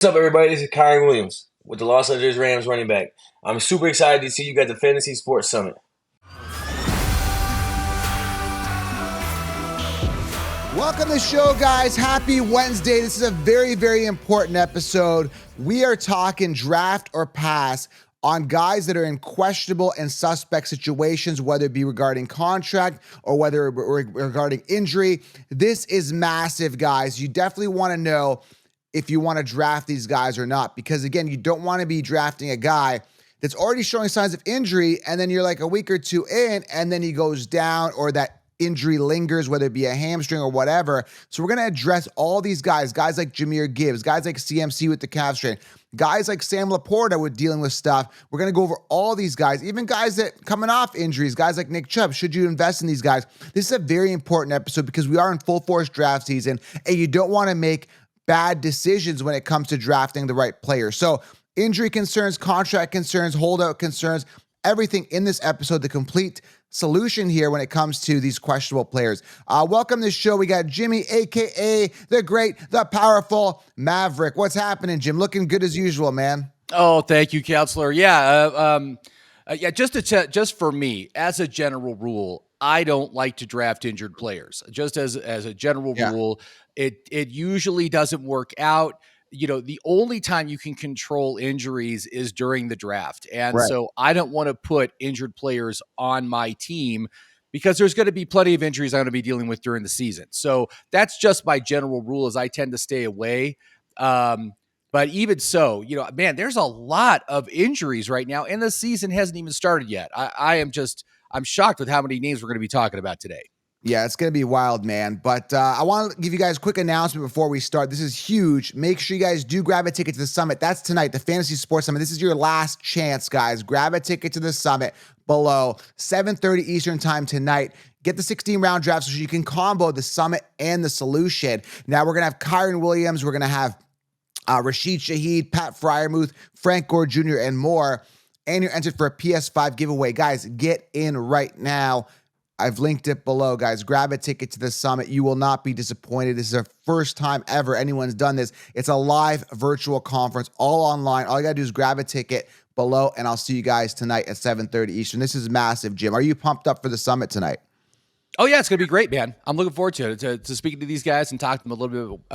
What's up, everybody? This is Kyron Williams with the Los Angeles Rams running back. I'm super excited to see you guys at the Fantasy Sports Summit. Welcome to the show, guys. Happy Wednesday. This is a very, very important episode. We are talking draft or pass on guys that are in questionable and suspect situations, whether it be regarding contract or whether regarding injury. This is massive, guys. You definitely want to know if you want to draft these guys or not, because again, you don't want to be drafting a guy that's already showing signs of injury and then you're like a week or two in and then he goes down or that injury lingers, whether it be a hamstring or whatever. So we're going to address all these guys like Jahmyr Gibbs, guys like CMC with the calf strain, guys like Sam Laporta with dealing with stuff. We're going to go over all these guys, even guys that coming off injuries, guys like Nick Chubb. Should you invest in these guys? This is a very important episode because we are in full force draft season and you don't want to make bad decisions when it comes to drafting the right player. So injury concerns, contract concerns, holdout concerns, everything in this episode, the complete solution here when it comes to these questionable players. Welcome to the show. We got Jimmy, AKA the great, the powerful Maverick. What's happening, Jim? Looking good as usual, man. Oh, thank you, counselor. Just for me, as a general rule, I don't like to draft injured players. Just as a general rule, it usually doesn't work out. You know, the only time you can control injuries is during the draft. And so I don't want to put injured players on my team because there's going to be plenty of injuries I'm going to be dealing with during the season. So that's just my general rule, is I tend to stay away. But even so, you know, man, there's a lot of injuries right now and the season hasn't even started yet. I'm shocked with how many names we're going to be talking about today. Yeah, it's going to be wild, man. But I want to give you guys a quick announcement before we start. This is huge. Make sure you guys do grab a ticket to the summit. That's tonight, the Fantasy Sports Summit. This is your last chance, guys. Grab a ticket to the summit below 7:30 Eastern time tonight. Get the 16-round draft so you can combo the summit and the solution. Now, we're going to have Kyron Williams. We're going to have Rashid Shaheed, Pat Fryermuth, Frank Gore Jr., and more. And you're entered for a PS5 giveaway. Guys, get in right now. I've linked it below, guys. Grab a ticket to the summit. You will not be disappointed. This is the first time ever anyone's done this. It's a live virtual conference, all online. All you got to do is grab a ticket below, and I'll see you guys tonight at 7:30 Eastern. This is massive, Jim. Are you pumped up for the summit tonight? Oh yeah, it's going to be great, man. I'm looking forward to it, to speaking to these guys and talk to them a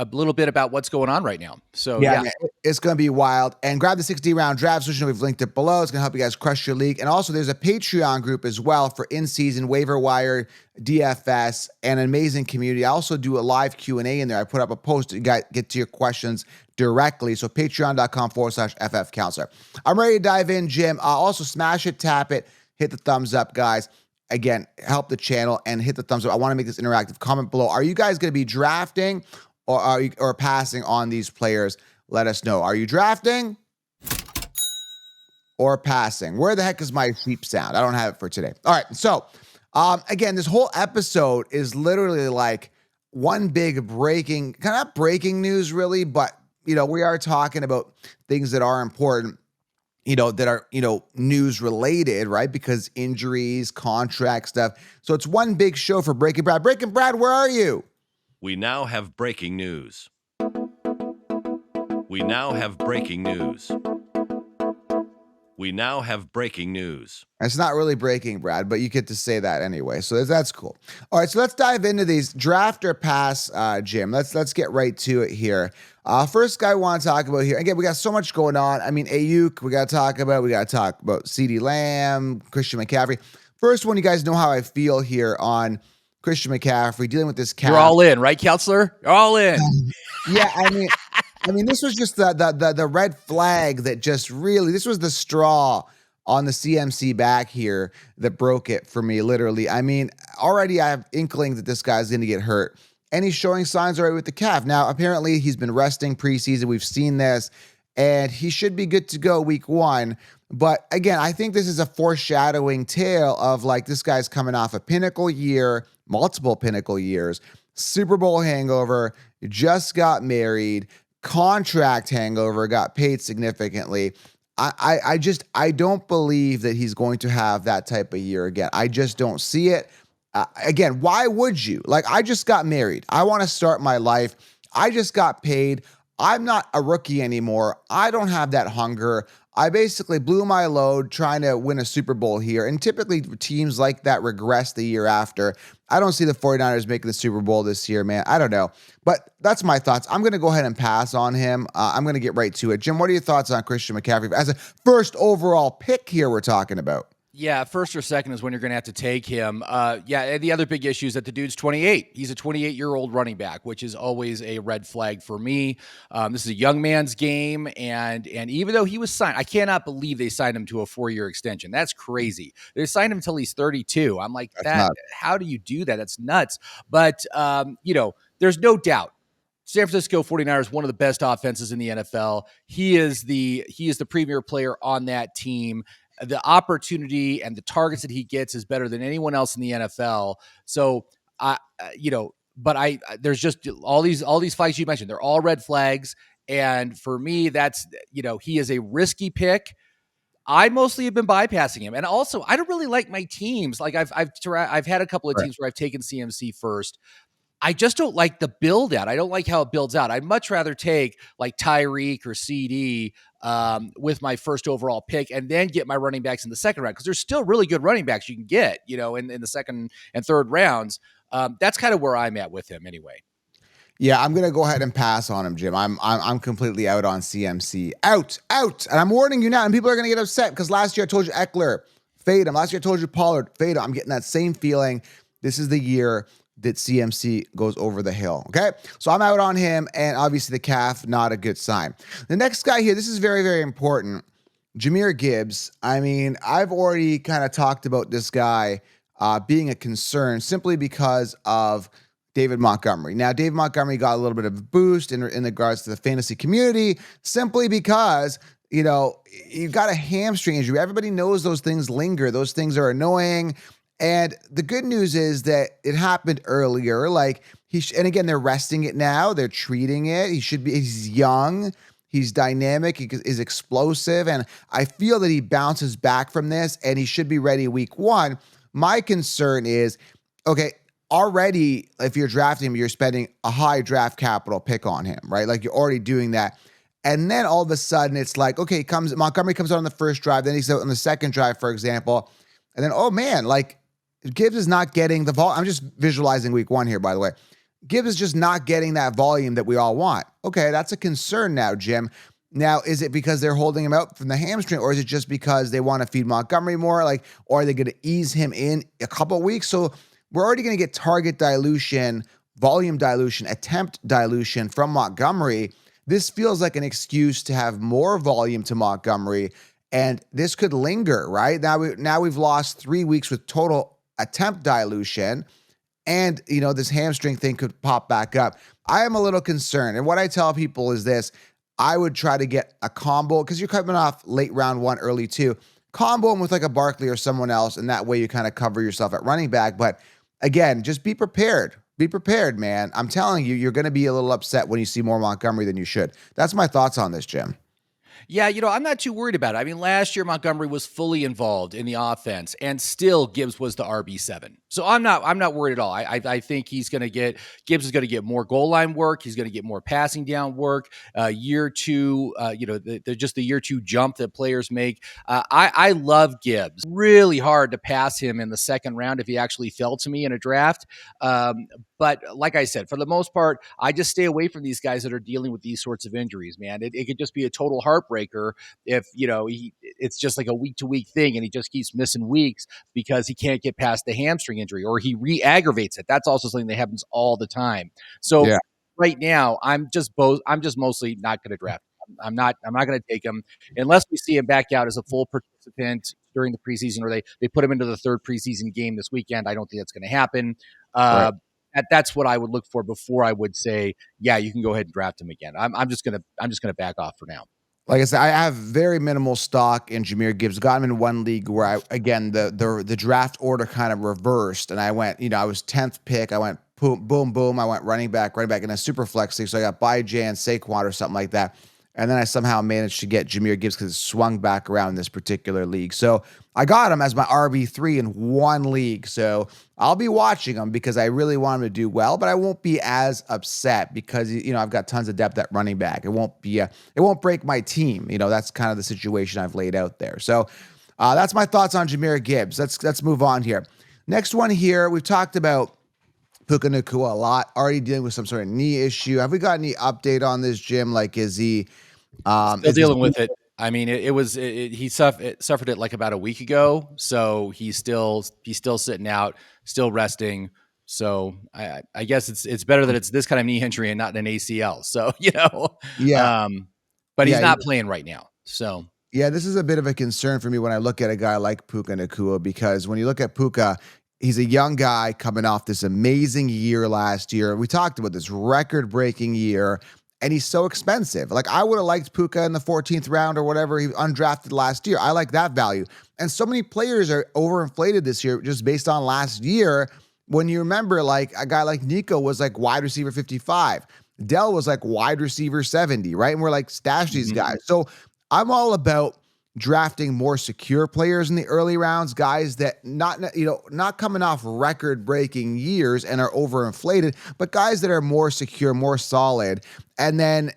little bit about what's going on right now. So yeah. Man, it's going to be wild. And grab the 60-round draft solution. We've linked it below. It's going to help you guys crush your league. And also, there's a Patreon group as well for in-season waiver wire, DFS, and an amazing community. I also do a live Q&A in there. I put up a post to get to your questions directly. So patreon.com/FF Counselor. I'm ready to dive in, Jim. Also, smash it, tap it, hit the thumbs up, guys. Again, help the channel and hit the thumbs up. I want to make this interactive. Comment below. Are you guys going to be drafting or passing on these players? Let us know. Are you drafting or passing? Where the heck is my sheep sound? I don't have it for today. All right. So, again, this whole episode is literally like one big kind of breaking news, really, but we are talking about things that are important. That are, news related, right? Because injuries, contract stuff. So it's one big show for Breaking Brad. Breaking Brad, where are you? We now have breaking news. We now have breaking news. We now have breaking news. It's not really breaking, Brad, but you get to say that anyway. So that's cool. All right, so let's dive into these draft or pass, Jim. Let's get right to it here. First guy I want to talk about here. Again, we got so much going on. I mean, Ayuk, we got to talk about. We got to talk about CeeDee Lamb, Christian McCaffrey. First one, you guys know how I feel here on Christian McCaffrey dealing with this calf. You're all in, right, counselor? You're all in. Yeah, I mean, this was just the red flag that just really, this was the straw on the CMC back here that broke it for me, literally. I mean, already I have inkling that this guy's going to get hurt, and he's showing signs already with the calf. Now, apparently he's been resting preseason. We've seen this, and he should be good to go week 1. But again, I think this is a foreshadowing tale of like this guy's coming off a pinnacle year, multiple pinnacle years, Super Bowl hangover, just got married, contract hangover, got paid significantly. I don't believe that he's going to have that type of year again. I just don't see it. Again, why would you? Like, I just got married. I want to start my life. I just got paid. I'm not a rookie anymore. I don't have that hunger. I basically blew my load trying to win a Super Bowl here. And typically teams like that regress the year after. I don't see the 49ers making the Super Bowl this year, man. I don't know. But that's my thoughts. I'm going to go ahead and pass on him. I'm going to get right to it. Jim, what are your thoughts on Christian McCaffrey as a first overall pick here we're talking about? Yeah, first or second is when you're going to have to take him. And the other big issue is that the dude's 28. He's a 28-year-old running back, which is always a red flag for me. This is a young man's game, and even though he was signed, I cannot believe they signed him to a 4-year extension. That's crazy. They signed him until he's 32. I'm like, how do you do that? That's nuts. But there's no doubt San Francisco 49ers, one of the best offenses in the NFL. He is the premier player on that team. The opportunity and the targets that he gets is better than anyone else in the NFL. So there's just all these flags you mentioned. They're all red flags. And for me, that's, he is a risky pick. I mostly have been bypassing him. And also I don't really like my teams. Like I've had a couple of teams where I've taken CMC first. I just don't like the build out. I don't like how it builds out. I'd much rather take like Tyreek or CD with my first overall pick and then get my running backs in the second round, because there's still really good running backs you can get, in the second and third rounds. That's kind of where I'm at with him anyway. Yeah, I'm gonna go ahead and pass on him, Jim. I'm completely out on CMC. Out. And I'm warning you now, and people are gonna get upset because last year I told you Eckler, fade him. Last year I told you Pollard, fade him. I'm getting that same feeling. This is the year that CMC goes over the hill. Okay. So I'm out on him, and obviously the calf, not a good sign. The next guy here, this is very, very important. Jahmyr Gibbs. I mean, I've already kind of talked about this guy being a concern simply because of David Montgomery. Now, David Montgomery got a little bit of a boost in regards to the fantasy community simply because, you've got a hamstring injury. Everybody knows those things linger. Those things are annoying. And the good news is that it happened earlier. Like and again, they're resting it now. They're treating it. He's young. He's dynamic. He is explosive. And I feel that he bounces back from this and he should be ready week 1. My concern is, okay, already if you're drafting him, you're spending a high draft capital pick on him, right? Like you're already doing that. And then all of a sudden it's like, okay, Montgomery comes out on the first drive. Then he's out on the second drive, for example. And then, oh man, like, Gibbs is not getting the volume. I'm just visualizing week 1 here, by the way. Gibbs is just not getting that volume that we all want. Okay, that's a concern now, Jim. Now, is it because they're holding him out from the hamstring, or is it just because they want to feed Montgomery more? Or are they going to ease him in a couple of weeks? So we're already going to get target dilution, volume dilution, attempt dilution from Montgomery. This feels like an excuse to have more volume to Montgomery, and this could linger, right? Now we've lost 3 weeks with total attempt dilution, and this hamstring thing could pop back up. I am a little concerned, and what I tell people is this: I would try to get a combo, because you're coming off late round 1, early 2. Combo him with like a Barkley or someone else, and that way you kind of cover yourself at running back. But again, just be prepared. Be prepared, man. I'm telling you, you're going to be a little upset when you see more Montgomery than you should. That's my thoughts on this, Jim. Yeah, I'm not too worried about it. I mean, last year Montgomery was fully involved in the offense, and still Gibbs was the RB7. So I'm not worried at all. I think Gibbs is going to get more goal line work. He's going to get more passing down work. Year 2, the year 2 jump that players make. I love Gibbs. Really hard to pass him in the second round if he actually fell to me in a draft. But like I said, for the most part, I just stay away from these guys that are dealing with these sorts of injuries, man. It could just be a total heartbreaker if, it's just like a week-to-week thing and he just keeps missing weeks because he can't get past the hamstring injury, or he re-aggravates it. That's also something that happens all the time. So right now, I'm just mostly not going to draft him. I'm not going to take him unless we see him back out as a full participant during the preseason, or they put him into the third preseason game this weekend. I don't think that's going to happen. Right. That's what I would look for before I would say, yeah, you can go ahead and draft him again. I'm just gonna back off for now. Like I said, I have very minimal stock in Jahmyr Gibbs. Got him in one league where the draft order kind of reversed, and I went, I was 10th pick. I went boom, boom, boom. I went running back in a super flex league. So I got Jay and Saquon or something like that. And then I somehow managed to get Jahmyr Gibbs because it swung back around in this particular league. So I got him as my RB3 in one league. So I'll be watching him because I really want him to do well, but I won't be as upset because, I've got tons of depth at running back. It won't break my team. That's kind of the situation I've laid out there. So that's my thoughts on Jahmyr Gibbs. Let's move on here. Next one here, we've talked about Puka Nacua a lot, already dealing with some sort of knee issue. Have we got any update on this, Jim? Like, is he still dealing with it? I mean, he suffered it like about a week ago, so he's still sitting out, still resting. So I guess it's better that it's this kind of knee injury and not an ACL. So yeah. But he's not playing right now. So yeah, this is a bit of a concern for me when I look at a guy like Puka Nacua, because when you look at Puka, he's a young guy coming off this amazing year last year. We talked about this record-breaking year, and he's so expensive. Like, I would have liked Puka in the 14th round or whatever. He undrafted last year. I like that value. And so many players are overinflated this year just based on last year. When you remember, like, a guy like Nico was like wide receiver 55. Dell was like wide receiver 70, right? And we're like, stash these guys. So I'm all about drafting more secure players in the early rounds, guys that not coming off record-breaking years and are overinflated, but guys that are more secure, more solid. And then,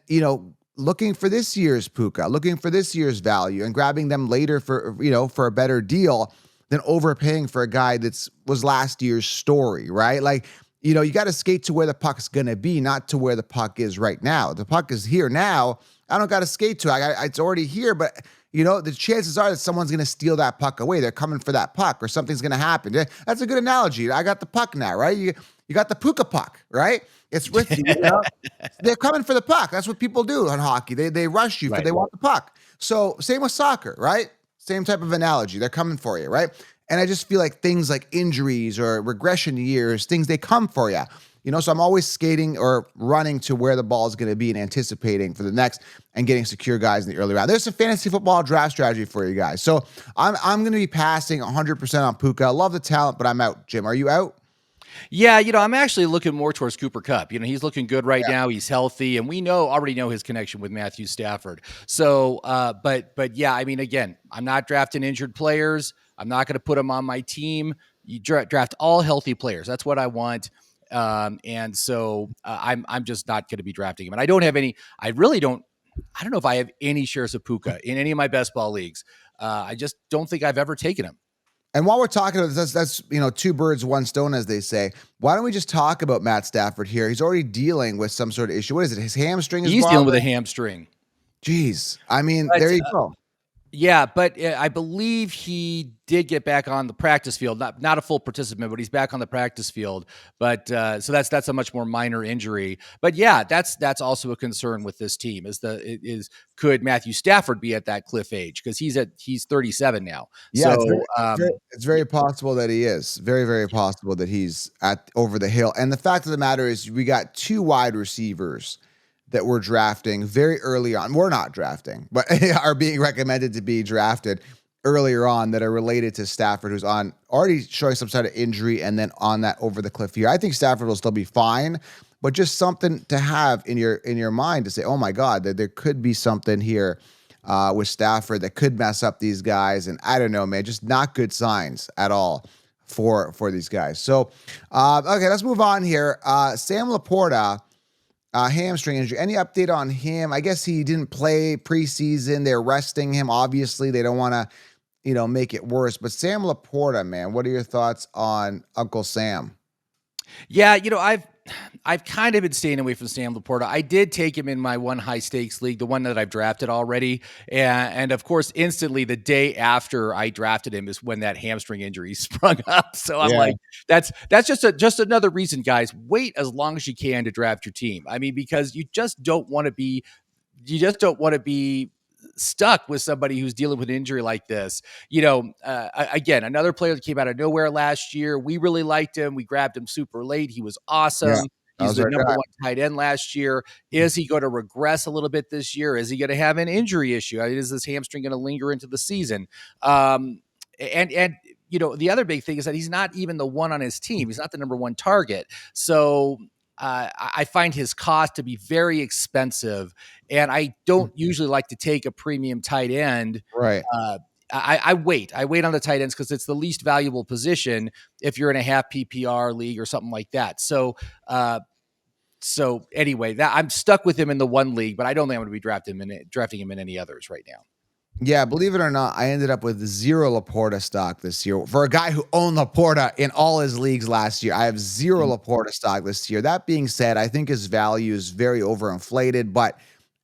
looking for this year's Puka, looking for this year's value and grabbing them later for a better deal than overpaying for a guy was last year's story, right? Like, you got to skate to where the puck's going to be, not to where the puck is right now. The puck is here now. I don't got to skate to it. It's already here, but the chances are that someone's going to steal that puck away. They're coming for that puck, or something's going to happen. That's a good analogy. I got the puck now, right? You got the Puka puck, right? It's with you. They're coming for the puck. That's what people do in hockey. They rush you because they want the puck. So same with soccer, right? Same type of analogy. They're coming for you, right? And I just feel like things like injuries or regression years, they come for you. So I'm always skating or running to where the ball is going to be and anticipating for the next and getting secure guys in the early round. There's some fantasy football draft strategy for you guys. So I'm going to be passing 100% on Puka. I love the talent, but I'm out. Jim, are you out? Yeah, I'm actually looking more towards Cooper Kupp. He's looking good right now. He's healthy, and we already know his connection with Matthew Stafford. So, but yeah, I mean, again, I'm not drafting injured players. I'm not going to put them on my team. You draft all healthy players. That's what I want. And so I'm just not going to be drafting him. And I don't have any. I don't know if I have any shares of Puka in any of my best ball leagues. I just don't think I've ever taken him. And while we're talking about this, that's two birds, one stone, as they say. Why don't we just talk about Matt Stafford here? He's already dealing with some sort of issue. What is it? His hamstring is He's dealing with a hamstring. Jeez. I mean, there you go. Yeah, but I believe he did get back on the practice field. Not a full participant, but he's back on the practice field. But so that's a much more minor injury. But yeah, that's also a concern with this team. Could Matthew Stafford be at that cliff age? Because he's 37 now. Yeah, so it's very possible that he is. Very, very possible that he's over the hill. And the fact of the matter is, we got two wide receivers that we're drafting very early on. We're not drafting, but are being recommended to be drafted earlier on that are related to Stafford, who's already showing some sort of injury and then on that over the cliff here. I think Stafford will still be fine, but just something to have in your mind to say, oh my God, that there could be something here with Stafford that could mess up these guys. And I don't know, man, just not good signs at all for these guys. So, okay, let's move on here. Sam Laporta, hamstring injury. Any update on him? I guess he didn't play preseason. They're resting him. Obviously, they don't want to, make it worse. But Sam Laporta, man, what are your thoughts on Uncle Sam? Yeah, I've kind of been staying away from Sam Laporta. I did take him in my one high stakes league, the one that I've drafted already. And of course, instantly the day after I drafted him is when that hamstring injury sprung up. So I'm like, that's just another reason, guys, wait as long as you can to draft your team. I mean, because you just don't want to be stuck with somebody who's dealing with an injury like this. Again, another player that came out of nowhere last year. We really liked him. We grabbed him super late. He was awesome. Yeah, he's the number one tight end last year. Is he going to regress a little bit this year? Is he going to have an injury issue? Is this hamstring going to linger into the season? And the other big thing is that he's not even the one on his team. He's not the number one target. So I find his cost to be very expensive, and I don't usually like to take a premium tight end. Right. I wait on the tight ends because it's the least valuable position if you're in a half PPR league or something like that. So anyway, that I'm stuck with him in the one league, but I don't think I'm going to be drafting him in any others right now. Yeah, believe it or not, I ended up with 0 Laporta stock this year. For a guy who owned Laporta in all his leagues last year, I have 0 Laporta stock this year. That being said, I think his value is very overinflated, but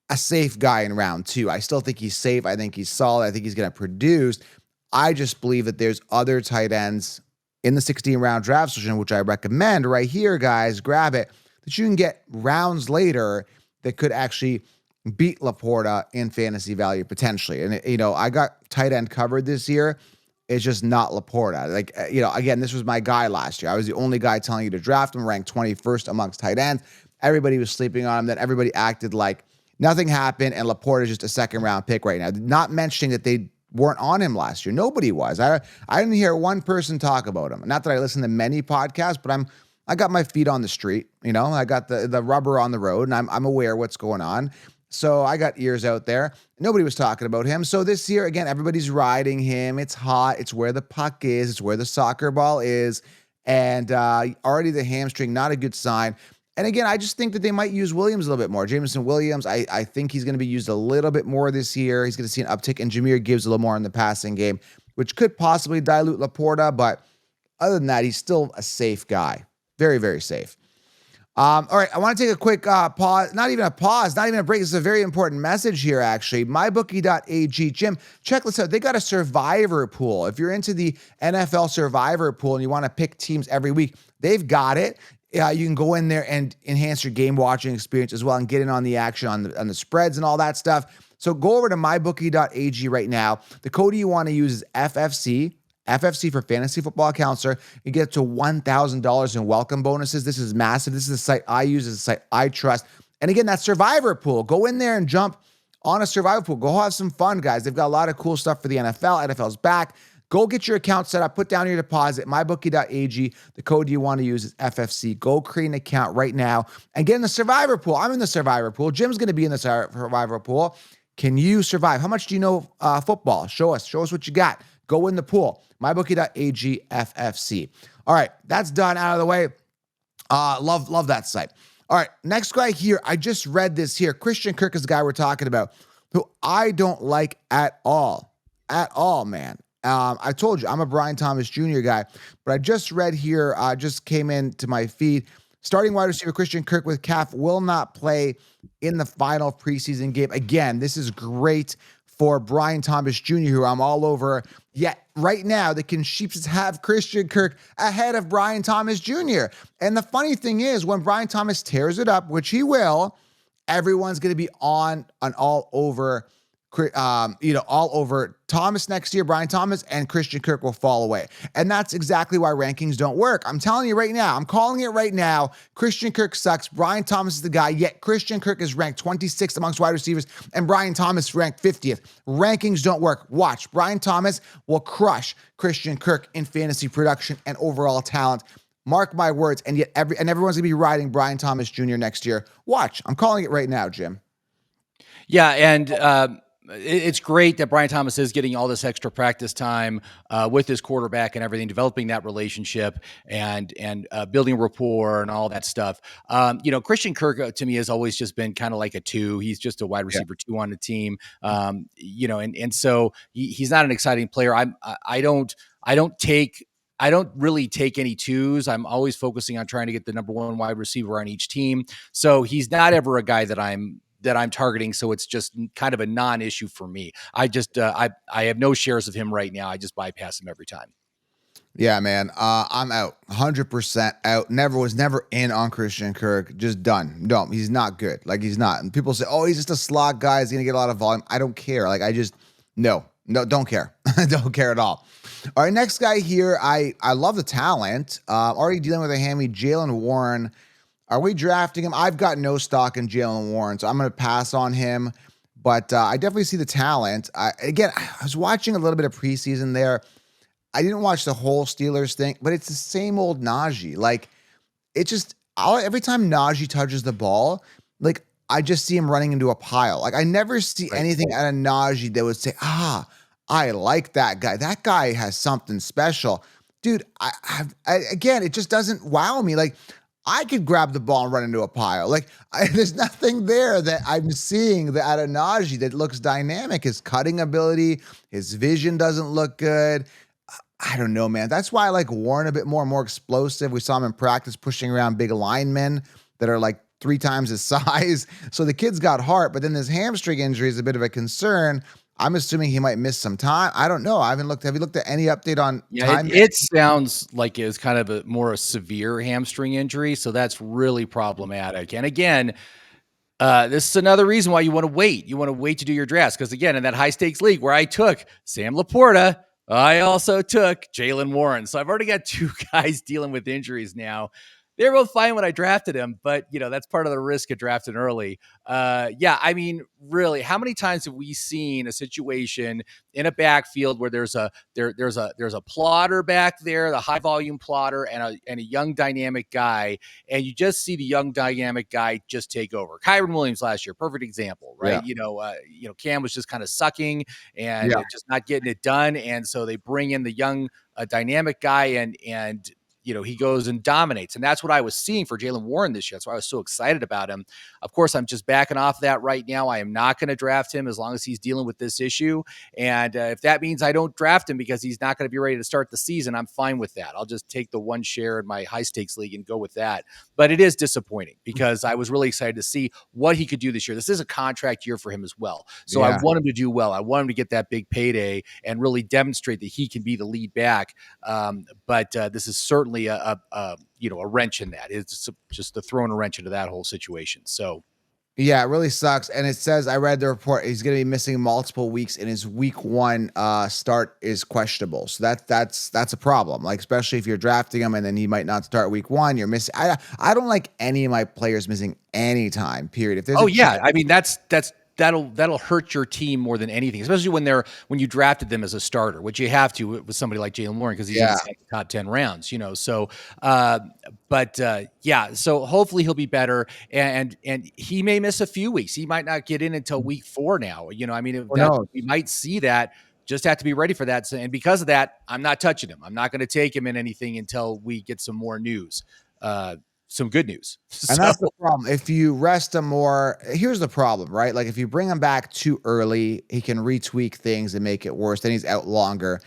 a safe guy in round 2. I still think he's safe. I think he's solid. I think he's going to produce. I just believe that there's other tight ends in the 16-round draft session, which I recommend right here, guys. Grab it, that you can get rounds later that could actually beat Laporta in fantasy value potentially. And, I got tight end covered this year. It's just not Laporta. Like, again, this was my guy last year. I was the only guy telling you to draft him, ranked 21st amongst tight ends. Everybody was sleeping on him. Then everybody acted like nothing happened, and Laporta is just a second-round pick right now. Not mentioning that they weren't on him last year. Nobody was. I didn't hear one person talk about him. Not that I listen to many podcasts, but I got my feet on the street. I got the rubber on the road, and I'm aware what's going on. So I got ears out there. Nobody was talking about him. So this year, again, everybody's riding him. It's hot. It's where the puck is. It's where the soccer ball is. And already the hamstring, not a good sign. And again, I just think that they might use Williams a little bit more. Jameson Williams, I think he's going to be used a little bit more this year. He's going to see an uptick, and Jahmyr Gibbs a little more in the passing game, which could possibly dilute Laporta. But other than that, he's still a safe guy. Very, very safe. All right, I want to take a quick pause, not even a pause, not even a break. This is a very important message here, actually. MyBookie.ag. Jim, check this out. They got a survivor pool. If you're into the NFL survivor pool and you want to pick teams every week, they've got it. You can go in there and enhance your game watching experience as well and get in on the action on the spreads and all that stuff. So go over to MyBookie.ag right now. The code you want to use is FFC. FFC for Fantasy Football Counselor. You get to $1,000 in welcome bonuses. This is massive. This is the site I use. This is the site I trust. And again, that survivor pool. Go in there and jump on a survivor pool. Go have some fun, guys. They've got a lot of cool stuff for the NFL. NFL's back. Go get your account set up. Put down your deposit. MyBookie.ag. The code you want to use is FFC. Go create an account right now and get in the survivor pool. I'm in the survivor pool. Jim's going to be in the survivor pool. Can you survive? How much do you know football? Show us. Show us what you got. Go in the pool. MyBookie.ag FFC. All right, that's done out of the way. Love that site. All right, next guy here. I just read this here. Christian Kirk is the guy we're talking about, who I don't like at all. At all, man. I told you, I'm a Brian Thomas Jr. guy, but I just read here, just came into my feed. Starting wide receiver Christian Kirk with calf will not play in the final preseason game. Again, this is great for Brian Thomas Jr., who I'm all over. Yet right now, the Consheeps have Christian Kirk ahead of Brian Thomas Jr. And the funny thing is, when Brian Thomas tears it up, which he will, everyone's going to be on an all over Thomas next year. Brian Thomas and Christian Kirk will fall away. And that's exactly why rankings don't work. I'm telling you right now, I'm calling it right now. Christian Kirk sucks. Brian Thomas is the guy, yet Christian Kirk is ranked 26th amongst wide receivers and Brian Thomas ranked 50th. Rankings don't work. Watch. Brian Thomas will crush Christian Kirk in fantasy production and overall talent. Mark my words. And yet everyone's going to be riding Brian Thomas Jr. next year. Watch. I'm calling it right now, Jim. Yeah, and it's great that Brian Thomas is getting all this extra practice time with his quarterback and everything, developing that relationship and building rapport and all that stuff. Christian Kirk to me has always just been kind of like a 2. He's just a wide receiver 2 on the team. And so he's not an exciting player. I don't really take any 2s. I'm always focusing on trying to get the number 1 wide receiver on each team. So he's not ever a guy that I'm targeting. So it's just kind of a non-issue for me. I just, I have no shares of him right now. I just bypass him every time. Yeah, man. I'm out. 100% out. Was never in on Christian Kirk. Just done. No, he's not good. Like, he's not. And people say, oh, he's just a slot guy. He's going to get a lot of volume. I don't care. Like, no, don't care. Don't care at all. All right, next guy here. I love the talent. Already dealing with a hammy, Jaylen Warren. Are we drafting him? I've got no stock in Jaylen Warren, so I'm going to pass on him. But I definitely see the talent. I was watching a little bit of preseason there. I didn't watch the whole Steelers thing, but it's the same old Najee. Like, it's just, every time Najee touches the ball, like I just see him running into a pile. Like I never see Right. anything out of Najee that would say, I like that guy. That guy has something special. Dude, again, it just doesn't wow me. Like I could grab the ball and run into a pile. Like there's nothing there that I'm seeing that out of Najee that looks dynamic. His cutting ability, his vision doesn't look good. I don't know, man. That's why I like Warren a bit more explosive. We saw him in practice pushing around big linemen that are like 3 times his size. So the kid's got heart, but then this hamstring injury is a bit of a concern. I'm assuming he might miss some time. I don't know. I haven't looked. Have you looked at any update on time? It sounds like it's kind of a more severe hamstring injury, so that's really problematic. And again, this is another reason why you want to wait. You want to wait to do your drafts because again, in that high stakes league where I took Sam Laporta, I also took Jaylen Warren. So I've already got 2 guys dealing with injuries now. They're both fine when I drafted him, but that's part of the risk of drafting early. I mean, really, how many times have we seen a situation in a backfield where there's a plotter back there, the high volume plotter, and a young dynamic guy, and you just see the young dynamic guy just take over. Kyren Williams last year, perfect example, right? Yeah. Cam was just kind of sucking and just not getting it done, and so they bring in the young dynamic guy and he goes and dominates. And that's what I was seeing for Jaylen Warren this year. That's why I was so excited about him. Of course, I'm just backing off that right now. I am not going to draft him as long as he's dealing with this issue. And if that means I don't draft him because he's not going to be ready to start the season, I'm fine with that. I'll just take the 1 share in my high stakes league and go with that. But it is disappointing because I was really excited to see what he could do this year. This is a contract year for him as well. So I want him to do well. I want him to get that big payday and really demonstrate that he can be the lead back. But this is certainly a wrench in that. It's just throwing a wrench into that whole situation. So Yeah, it really sucks. And it says, I read the report, he's going to be missing multiple weeks, and his week 1 start is questionable. So that's a problem. Like, especially if you're drafting him and then he might not start week 1, you're missing. I don't like any of my players missing any time, period. If there's I mean, that'll hurt your team more than anything, especially when you drafted them as a starter, which you have to with somebody like Jaylen Warren because he's in the top 10 rounds, So, so hopefully he'll be better, and he may miss a few weeks. He might not get in until week 4 now. I mean, we might see that. Just have to be ready for that. And because of that, I'm not touching him. I'm not going to take him in anything until we get some more news. Some good news. And that's the problem. If you rest him more, here's the problem, right? Like if you bring him back too early, he can retweak things and make it worse. Then he's out longer.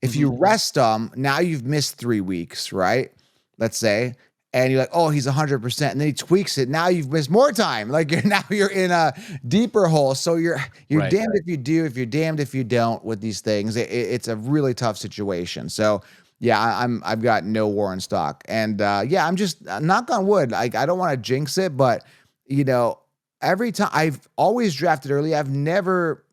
If you rest him, now you've missed 3 weeks, right? Let's say, and you're like, oh, he's 100%, and then he tweaks it. Now you've missed more time. Like you're in a deeper hole. So you're Right, damned if you do, if you're damned if you don't with these things. It's a really tough situation. So. Yeah, I've got no Warren stock, and I'm just knock on wood. I don't want to jinx it, but every time I've always drafted early, I've never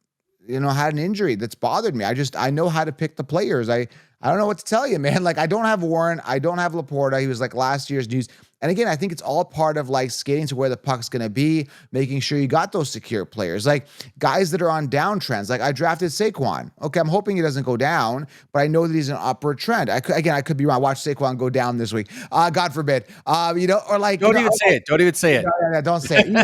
had an injury that's bothered me. I know how to pick the players. I don't know what to tell you, man. Like I don't have Warren, I don't have Laporta. He was like last year's news. And again, I think it's all part of like skating to where the puck's going to be, making sure you got those secure players, like guys that are on downtrends. Like I drafted Saquon. Okay, I'm hoping he doesn't go down, but I know that he's an upward trend. I could be wrong. Watch Saquon go down this week. God forbid. Or like don't even say it. Don't even say it. No, don't say it. You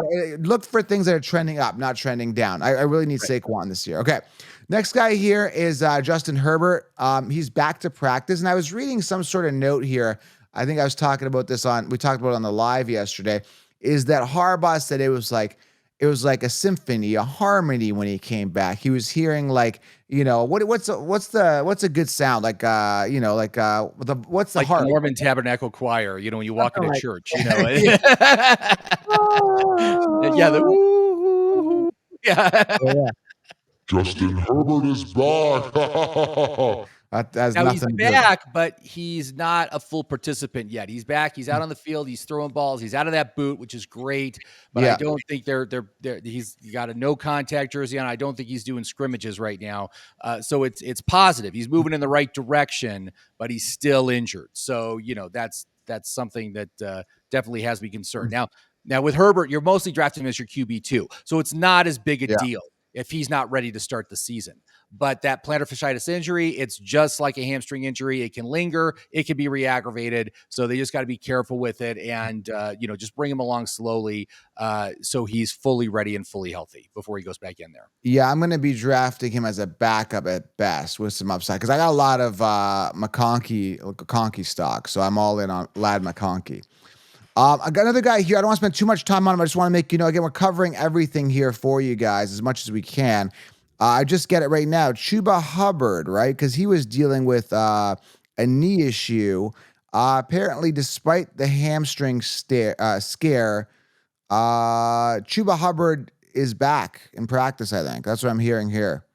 guys look for things that are trending up, not trending down. I really need Saquon this year. Okay. Next guy here is Justin Herbert. He's back to practice, and I was reading some sort of note here. I think I was talking about this we talked about it on the live yesterday, is that Harbaugh said it was like a symphony, a harmony when he came back. He was hearing like, what's a good sound? Like, what's the like heart? the Mormon Tabernacle Choir, when you walk into church, Yeah. Yeah. Yeah. Justin Herbert is back. That has Now he's nothing to do. back, but he's not a full participant yet. He's back. He's out on the field. He's throwing balls. He's out of that boot, which is great. But I don't think he's got a no contact jersey on. I don't think he's doing scrimmages right now. So it's positive. He's moving in the right direction, but he's still injured. So that's something that definitely has me concerned. Now with Herbert, you're mostly drafting him as your QB2, so it's not as big a deal if he's not ready to start the season. But that plantar fasciitis injury, it's just like a hamstring injury. It can linger. It can be re-aggravated. So they just got to be careful with it and, just bring him along slowly so he's fully ready and fully healthy before he goes back in there. Yeah, I'm going to be drafting him as a backup at best with some upside because I got a lot of McConkey stock, so I'm all in on Ladd McConkey. I got another guy here. I don't want to spend too much time on him. I just want to make, again, we're covering everything here for you guys as much as we can. I just get it right now. Chuba Hubbard, right? Because he was dealing with a knee issue. Apparently, despite the hamstring scare, Chuba Hubbard is back in practice, I think. That's what I'm hearing here.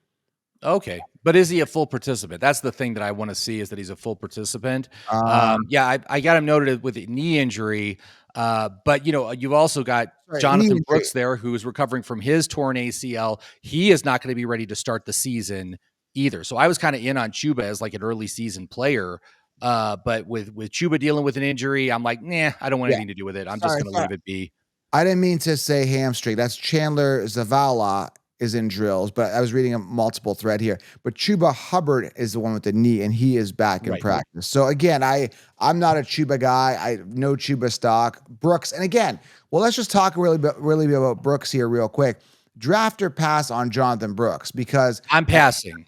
Okay. But is he a full participant? That's the thing that I want to see is that he's a full participant. I got him noted with a knee injury. But, you've also got Jonathan Brooks there who is recovering from his torn ACL. He is not going to be ready to start the season either. So I was kind of in on Chuba as like an early season player. But with Chuba dealing with an injury, I'm like, nah, I don't want anything to do with it. I'm just going to leave it be. I didn't mean to say hamstring. That's Chandler Zavala is in drills, but I was reading a multiple thread here. But Chuba Hubbard is the one with the knee, and he is back in practice. So again, I'm not a Chuba guy. I know Chuba stock. Brooks, and again, let's just talk really about Brooks here real quick. Draft or pass on Jonathan Brooks because I'm passing.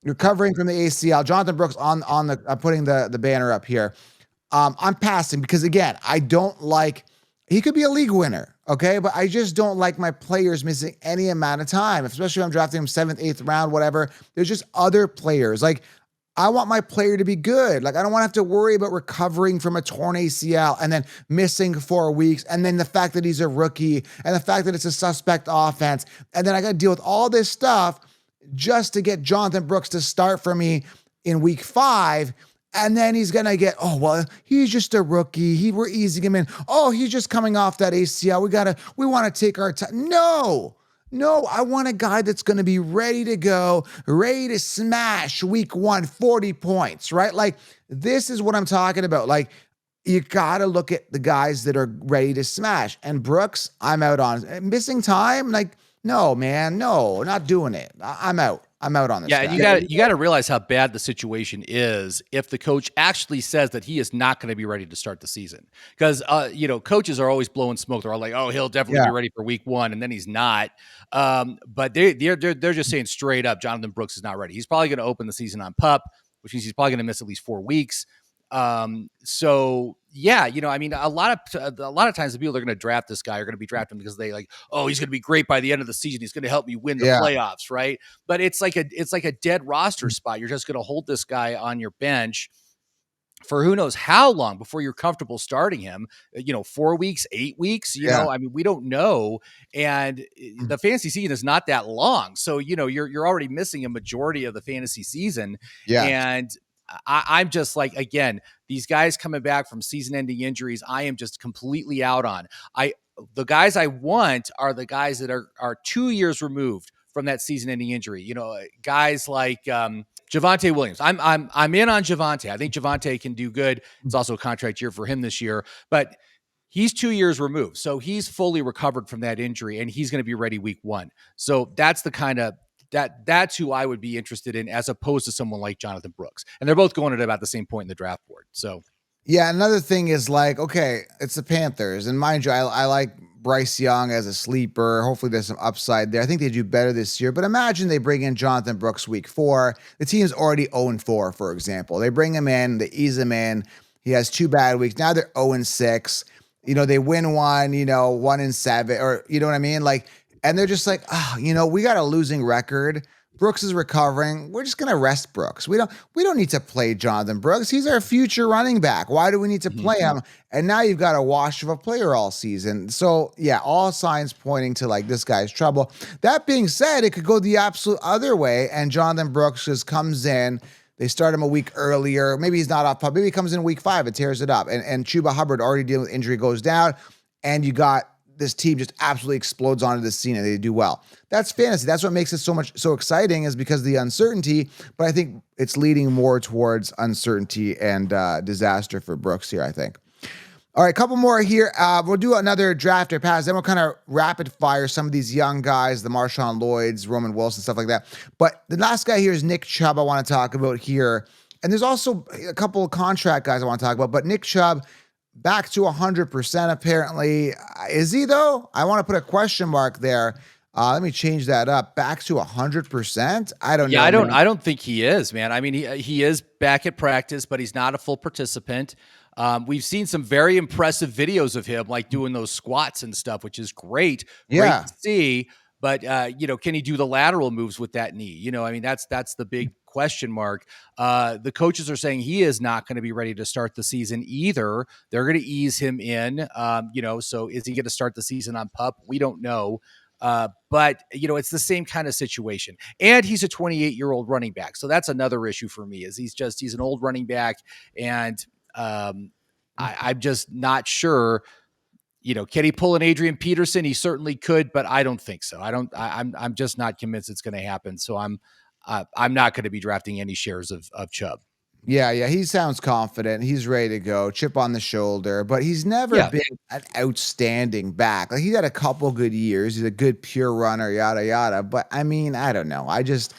Recovering from the ACL. Jonathan Brooks on the putting the banner up here. I'm passing because again, I don't like. He could be a league winner, okay? But I just don't like my players missing any amount of time, especially if I'm drafting him 7th, 8th round, whatever. There's just other players. Like, I want my player to be good. Like, I don't want to have to worry about recovering from a torn ACL and then missing 4 weeks, and then the fact that he's a rookie, and the fact that it's a suspect offense, and then I got to deal with all this stuff just to get Jonathan Brooks to start for me in week 5. And then he's going to get, he's just a rookie. We're easing him in. Oh, he's just coming off that ACL. We want to take our time. No, I want a guy that's going to be ready to go, ready to smash week 1, 40 points, right? Like, this is what I'm talking about. Like, you got to look at the guys that are ready to smash. And Brooks, I'm out on. Missing time? Like, no, man, no, not doing it. I'm out. I'm out on this. Yeah, and you got to realize how bad the situation is if the coach actually says that he is not going to be ready to start the season. Because coaches are always blowing smoke. They're all like, "Oh, he'll definitely be ready for week 1," and then he's not. But they're just saying straight up, Jonathan Brooks is not ready. He's probably going to open the season on PUP, which means he's probably going to miss at least 4 weeks. So yeah, a lot of times the people that are going to draft this guy are going to be drafting because they like, oh, he's going to be great by the end of the season. He's going to help me win the playoffs. Right. But it's like a dead roster spot. You're just going to hold this guy on your bench for who knows how long before you're comfortable starting him, 4 weeks, 8 weeks, we don't know. And the fantasy season is not that long. So, you're already missing a majority of the fantasy season. Yeah. And I'm just like, again, these guys coming back from season-ending injuries, I am just completely out on. The guys I want are the guys that are 2 years removed from that season-ending injury. Guys like Javonte Williams. I'm in on Javonte. I think Javonte can do good. It's also a contract year for him this year, but he's 2 years removed, so he's fully recovered from that injury, and he's going to be ready week 1. So that's the kind of that's who I would be interested in as opposed to someone like Jonathan Brooks. And they're both going at about the same point in the draft board. So, yeah, another thing is like, okay, it's the Panthers. And mind you, I like Bryce Young as a sleeper. Hopefully there's some upside there. I think they do better this year. But imagine they bring in Jonathan Brooks week 4. The team's already 0-4, for example. They bring him in, they ease him in. He has 2 bad weeks. Now they're 0-6. They win 1, 1-7, or you know what I mean? Like, and they're just like, we got a losing record. Brooks is recovering. We're just going to rest Brooks. We don't need to play Jonathan Brooks. He's our future running back. Why do we need to play him? And now you've got a wash of a player all season. So yeah, all signs pointing to like this guy's trouble. That being said, it could go the absolute other way. And Jonathan Brooks just comes in. They start him a week earlier. Maybe he's not off pup. Maybe he comes in week 5 and tears it up. And Chuba Hubbard already dealing with injury goes down. And you got this team just absolutely explodes onto the scene and they do well. That's fantasy. That's what makes it so exciting is because of the uncertainty, but I think it's leading more towards uncertainty and disaster for Brooks here, I think. All right, a couple more here. We'll do another draft or pass. Then we'll kind of rapid fire some of these young guys, the Marshawn Lloyds, Roman Wilson, stuff like that. But the last guy here is Nick Chubb I want to talk about here. And there's also a couple of contract guys I want to talk about. But Nick Chubb back to 100% apparently. Is he though? I want to put a question mark there. Let me change that up. Back to 100%. I don't know. Yeah, I don't think he is, man. I mean, he is back at practice, but he's not a full participant. We've seen some very impressive videos of him, like doing those squats and stuff, which is great. Yeah. Great to see. But can he do the lateral moves with that knee? I mean, that's the big question mark. The coaches are saying he is not going to be ready to start the season either. They're going to ease him in. So is he going to start the season on PUP? We don't know. But it's the same kind of situation, and he's a 28-year-old running back. So that's another issue for me is he's an old running back. And I'm just not sure, can he pull an Adrian Peterson? He certainly could, but I don't think so. I'm just not convinced it's going to happen. So I'm not going to be drafting any shares of Chubb. Yeah, he sounds confident. He's ready to go, chip on the shoulder, but he's never been an outstanding back. Like he's had a couple good years. He's a good pure runner, yada, yada. But I mean, I don't know. I just,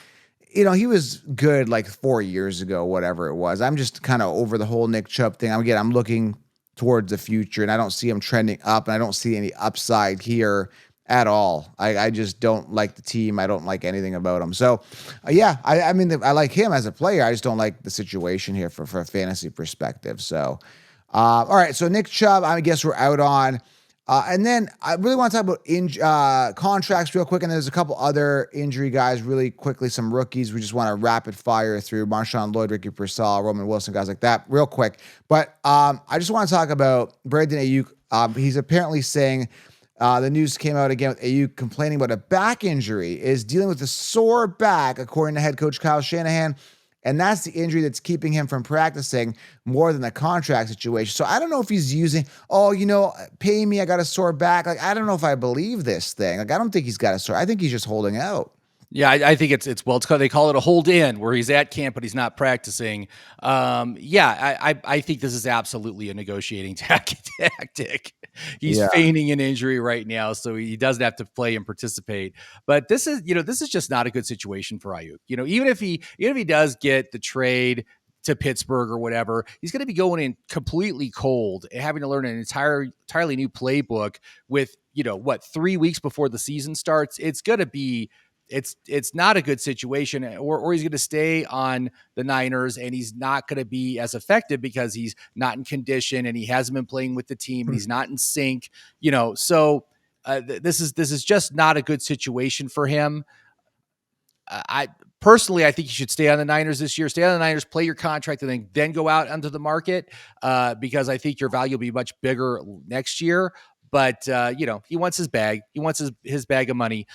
he was good like 4 years ago, whatever it was. I'm just kind of over the whole Nick Chubb thing. I'm looking towards the future and I don't see him trending up and I don't see any upside here at all. I just don't like the team. I don't like anything about him. So, I mean, I like him as a player. I just don't like the situation here for a fantasy perspective. So, all right. So Nick Chubb, I guess we're out on. And then I really want to talk about contracts real quick. And there's a couple other injury guys really quickly, some rookies. We just want to rapid fire through Marshawn Lloyd, Ricky Pearsall, Roman Wilson, guys like that real quick. But I just want to talk about Brandon Ayuk. He's apparently saying, the news came out again with Ayuk complaining about a back injury, is dealing with a sore back, according to head coach Kyle Shanahan. And that's the injury that's keeping him from practicing more than the contract situation. So I don't know if he's using, pay me, I got a sore back. Like, I don't know if I believe this thing. Like, I don't think he's got a sore. I think he's just holding out. Yeah, I think it's they call it a hold in, where he's at camp but he's not practicing. I think this is absolutely a negotiating tactic. He's feigning an injury right now, so he doesn't have to play and participate. But this is just not a good situation for Ayuk. Even if he does get the trade to Pittsburgh or whatever, he's going to be going in completely cold and having to learn an entirely new playbook with 3 weeks before the season starts. It's going to be. It's not a good situation, or he's going to stay on the Niners and he's not going to be as effective because he's not in condition and he hasn't been playing with the team and he's not in sync, so this is just not a good situation for him. I think you should stay on the Niners this year, stay on the Niners, play your contract and then go out onto the market because I think your value will be much bigger next year. But, he wants his bag. He wants his bag of money.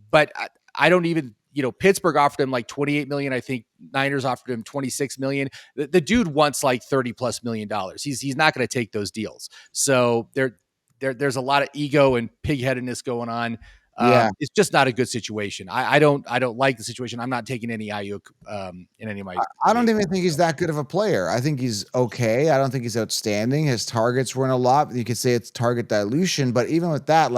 But I don't even, Pittsburgh offered him like $28 million. I think Niners offered him $26 million. The dude wants like $30+ million. He's not going to take those deals. So there's a lot of ego and pigheadedness going on. It's just not a good situation. I don't like the situation. I'm not taking any Ayuk in any of my. I don't even think he's that good of a player. I think he's okay. I don't think he's outstanding. His targets weren't a lot. You could say it's target dilution, but even with that,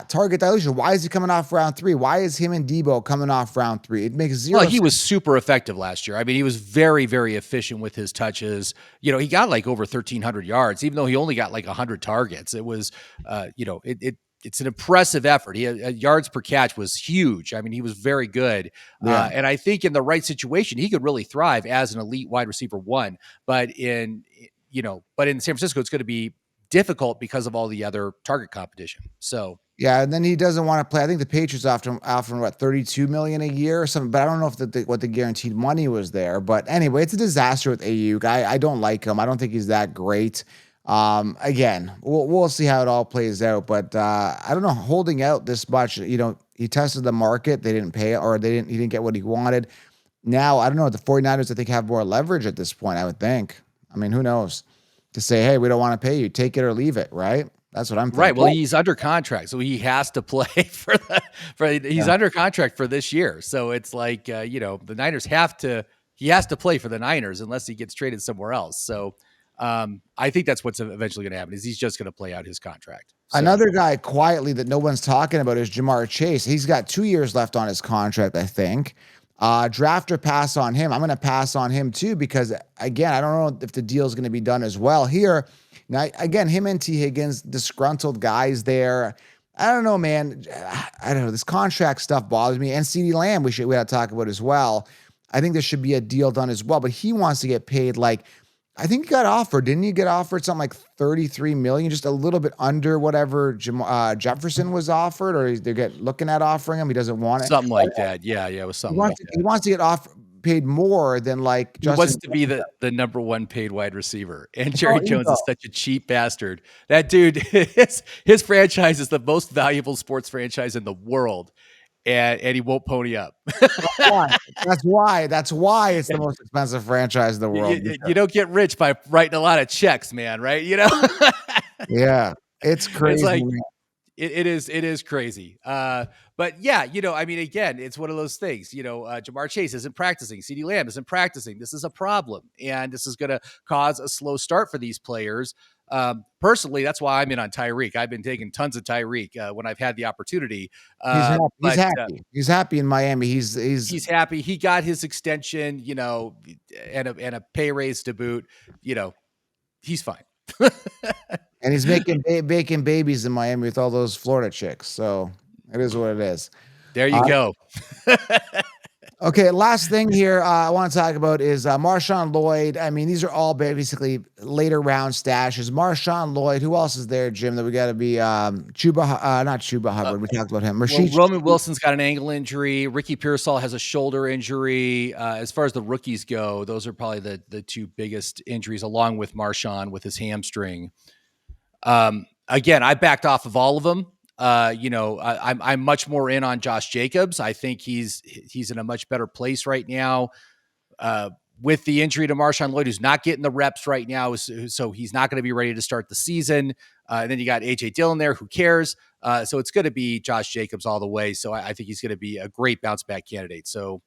target dilution. Why is he coming off round 3? Why is him and Debo coming off round 3? It makes zero. Well, he was super effective last year. I mean, he was very, very efficient with his touches. He got like over 1,300 yards, even though he only got like 100 targets. It was, it's an impressive effort. He had, yards per catch was huge. I mean, he was very good. And I think in the right situation, he could really thrive as an elite wide receiver 1. But in San Francisco, it's going to be difficult because of all the other target competition. So yeah, and then he doesn't want to play. I think the Patriots offered him $32 million a year or something, but I don't know if what the guaranteed money was there. But anyway, it's a disaster with Ayuk. I don't like him. I don't think he's that great. Again, we'll see how it all plays out, but I don't know, holding out this much, he tested the market, they didn't pay it, or he didn't get what he wanted. Now, I don't know, the 49ers, I think, have more leverage at this point, I would think. I mean, who knows? To say, hey, we don't want to pay you, take it or leave it, right? That's what I'm thinking. Right. Well, he's under contract, so he has to play he's under contract for this year. So it's like, the Niners he has to play for the Niners unless he gets traded somewhere else. So I think that's what's eventually going to happen is he's just going to play out his contract. So. Another guy quietly that no one's talking about is Jamar Chase. He's got 2 years left on his contract, I think. Draft or pass on him. I'm going to pass on him too because, again, I don't know if the deal is going to be done as well here. Now, again, him and T. Higgins, disgruntled guys there. I don't know, man. I don't know. This contract stuff bothers me. And CeeDee Lamb, we had to talk about as well. I think there should be a deal done as well, but he wants to get paid like, I think he got offered. Didn't he get offered something like $33 million, just a little bit under whatever Jefferson was offered, or they're looking at offering him? He doesn't want it. Something like that. Yeah, it was something like that. He wants to get paid more than like Justin. He wants to be the number one paid wide receiver. And Jerry Jones is such a cheap bastard. That dude, his franchise is the most valuable sports franchise in the world. And he won't pony up. That's why it's the most expensive franchise in the world. You don't get rich by writing a lot of checks, man. Right? You know? Yeah, it's crazy. It's like, it is crazy. But yeah, I mean, again, it's one of those things. Jamar Chase isn't practicing. CeeDee Lamb isn't practicing. This is a problem, and this is going to cause a slow start for these players. Personally, that's why I'm in on Tyreek. I've been taking tons of Tyreek when I've had the opportunity. He's happy. He's happy in Miami. He's happy. He got his extension, and a pay raise to boot. He's fine. And he's making babies in Miami with all those Florida chicks. So it is what it is. There you go. Okay, last thing here I want to talk about is Marshawn Lloyd. I mean, these are all basically later round stashes. Marshawn Lloyd. Who else is there, Jim, that we got to be not Chuba Hubbard. We talked about him. Roman Wilson's got an ankle injury. Ricky Pearsall has a shoulder injury. As far as the rookies go, those are probably the two biggest injuries, along with Marshawn with his hamstring. Again, I backed off of all of them. I'm much more in on Josh Jacobs. I think he's in a much better place right now. With the injury to Marshawn Lloyd, who's not getting the reps right now, so he's not going to be ready to start the season. And then you got AJ Dillon there. Who cares? So it's going to be Josh Jacobs all the way. So I think he's going to be a great bounce back candidate. So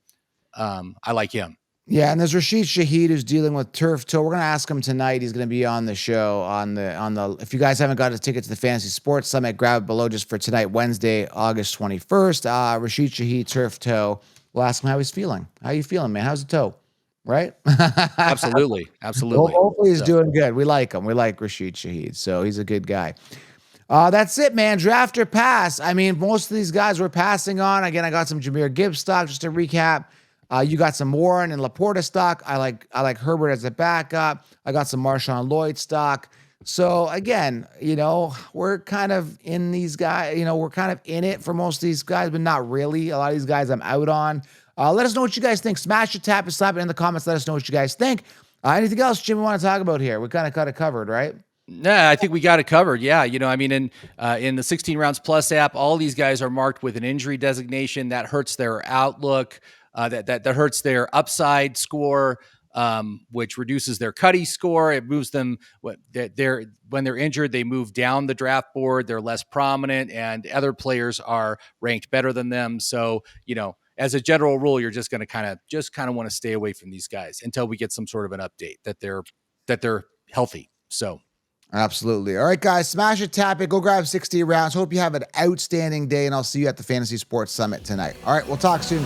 I like him. Yeah, and there's Rashid Shaheed who's dealing with turf toe. We're gonna ask him tonight. He's gonna be on the show on the. If you guys haven't got a ticket to the Fantasy Sports Summit, grab it below just for tonight, Wednesday, August 21st. Rashid Shaheed, turf toe. We'll ask him how he's feeling. How you feeling, man? How's the toe? Right? Absolutely. Well, hopefully he's doing good. We like him. We like Rashid Shaheed, so he's a good guy. That's it, man. Draft or pass. I mean, most of these guys we're passing on. Again, I got some Jahmyr Gibbs stock just to recap. You got some Warren and Laporta stock. I like Herbert as a backup. I got some Marshawn Lloyd stock. So again, we're kind of in these guys, we're kind of in it for most of these guys, but not really. A lot of these guys I'm out on. Let us know what you guys think. Smash it, tap it, slap it in the comments. Let us know what you guys think. Anything else, Jim, we want to talk about here? We kind of got it covered, right? Nah, I think we got it covered. Yeah. I mean, in the 16 Rounds Plus app, all these guys are marked with an injury designation. That hurts their outlook. That hurts their upside score, which reduces their cutty score. It moves them when they're injured, they move down the draft board. They're less prominent, and other players are ranked better than them. So, as a general rule, you're just going to kind of want to stay away from these guys until we get some sort of an update that they're healthy. So. Absolutely. All right, guys, smash it, tap it, go grab 60 rounds. Hope you have an outstanding day, and I'll see you at the Fantasy Sports Summit tonight. All right, we'll talk soon.